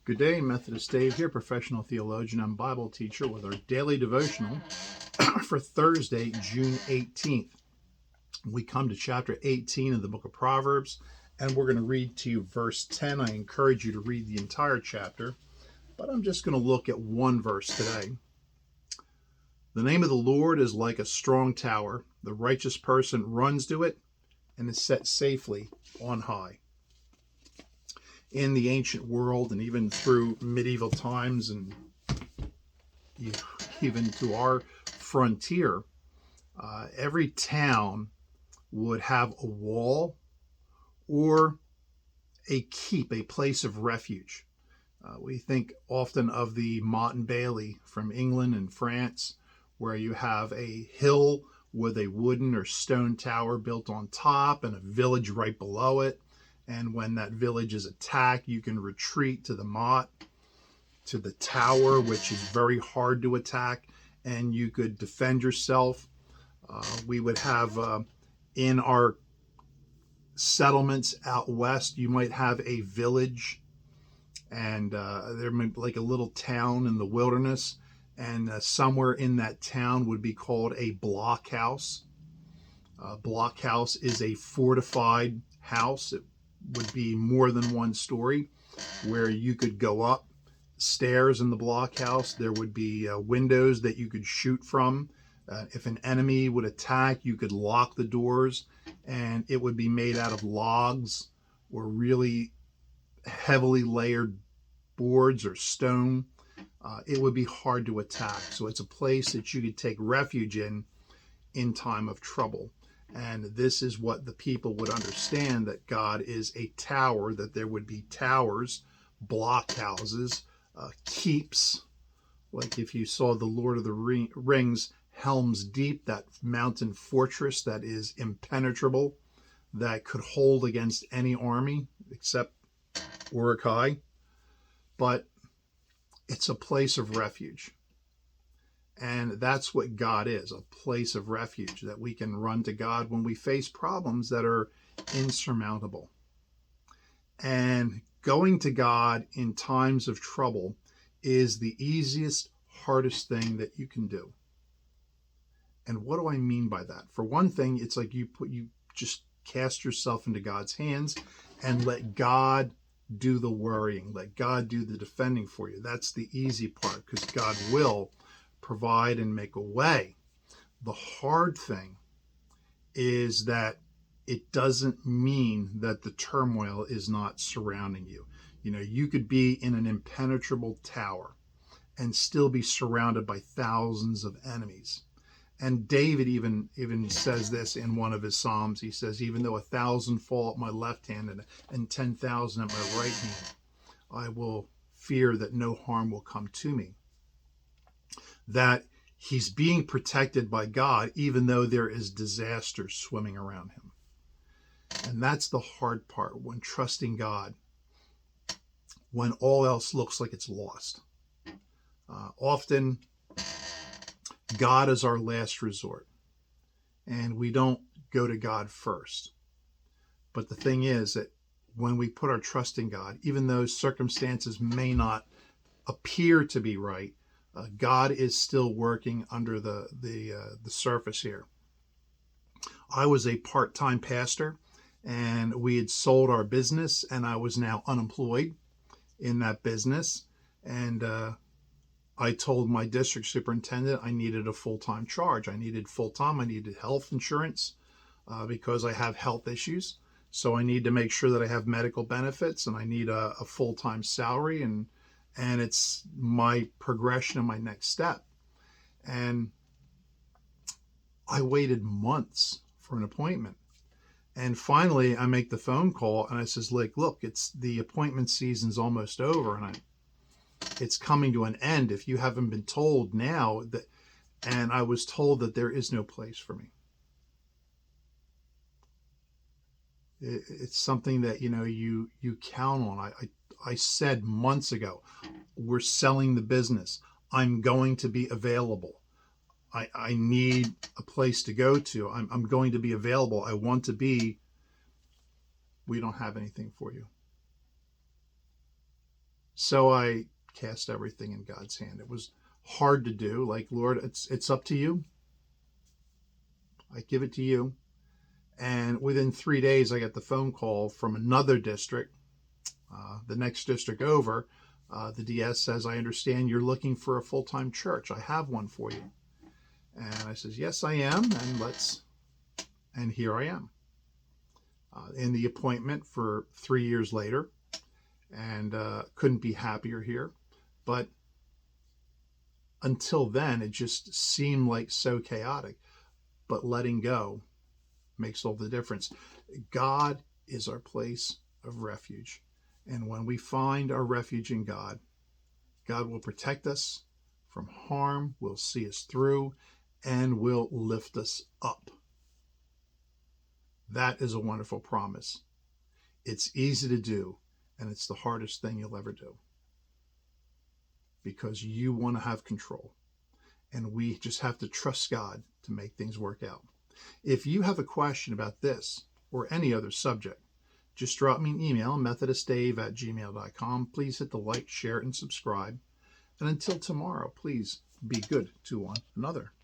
Good day, Methodist Dave here, professional theologian and Bible teacher with our daily devotional for Thursday, June 18th. We come to chapter 18 of the book of Proverbs, and we're going to read to you verse 10. I encourage you to read the entire chapter, but I'm just going to look at one verse today. The name of the Lord is like a strong tower. The righteous person runs to it and is set safely on high. In the ancient world, and even through medieval times, and even to our frontier, every town would have a wall or a keep, a place of refuge. We think often of the Motte and Bailey from England and France, where you have a hill with a wooden or stone tower built on top and a village right below it. And when that village is attacked, you can retreat to the motte, to the tower, which is very hard to attack, and you could defend yourself. We would have in our settlements out west, you might have a village, and there might be like a little town in the wilderness, and somewhere in that town would be called a blockhouse. A blockhouse is a fortified house. It would be more than one story, where you could go up stairs in the blockhouse. There would be windows that you could shoot from. If an enemy would attack, you could lock the doors, and it would be made out of logs or really heavily layered boards or stone. It would be hard to attack. So it's a place that you could take refuge in time of trouble. And this is what the people would understand, that God is a tower, that there would be towers, blockhouses, keeps. Like if you saw the Lord of the Rings, Helm's Deep, that mountain fortress that is impenetrable, that could hold against any army except Uruk-hai. But it's a place of refuge. And that's what God is, a place of refuge, that we can run to God when we face problems that are insurmountable. And going to God in times of trouble is the easiest, hardest thing that you can do. And what do I mean by that? For one thing, it's like you just cast yourself into God's hands and let God do the worrying, let God do the defending for you. That's the easy part, because God will provide and make a way. The hard thing is that it doesn't mean that the turmoil is not surrounding you. You know, you could be in an impenetrable tower and still be surrounded by thousands of enemies. And David even says this in one of his Psalms. He says, even though 1,000 fall at my left hand and 10,000 at my right hand, I will fear that no harm will come to me. That he's being protected by God, even though there is disaster swimming around him. And that's the hard part, when trusting God, when all else looks like it's lost. Often, God is our last resort, and we don't go to God first. But the thing is that when we put our trust in God, even though circumstances may not appear to be right, God is still working under the surface here. I was a part-time pastor, and we had sold our business, and I was now unemployed in that business. And I told my district superintendent I needed a full-time charge. I needed full-time. I needed health insurance because I have health issues. So I need to make sure that I have medical benefits, and I need a full-time salary, and it's my progression and my next step. And I waited months for an appointment. And finally, I make the phone call, and I says, look, it's the appointment season's almost over, and it's coming to an end. If you haven't been told now that, and I was told that there is no place for me. It's something that, you count on. I said months ago, we're selling the business. I'm going to be available. I need a place to go to. I'm going to be available. I want to be. We don't have anything for you. So I cast everything in God's hand. It was hard to do. Like, Lord, it's up to you. I give it to you. And within 3 days, I got the phone call from another district, the next district over. The DS says, I understand you're looking for a full-time church. I have one for you. And I says, yes, I am. And here I am in the appointment for 3 years later, and couldn't be happier here. But until then, it just seemed like so chaotic. But letting go makes all the difference. God is our place of refuge. And when we find our refuge in God, God will protect us from harm, will see us through, and will lift us up. That is a wonderful promise. It's easy to do, and it's the hardest thing you'll ever do, because you want to have control. And we just have to trust God to make things work out. If you have a question about this or any other subject, just drop me an email, methodistdave@gmail.com. Please hit the like, share, and subscribe. And until tomorrow, please be good to one another.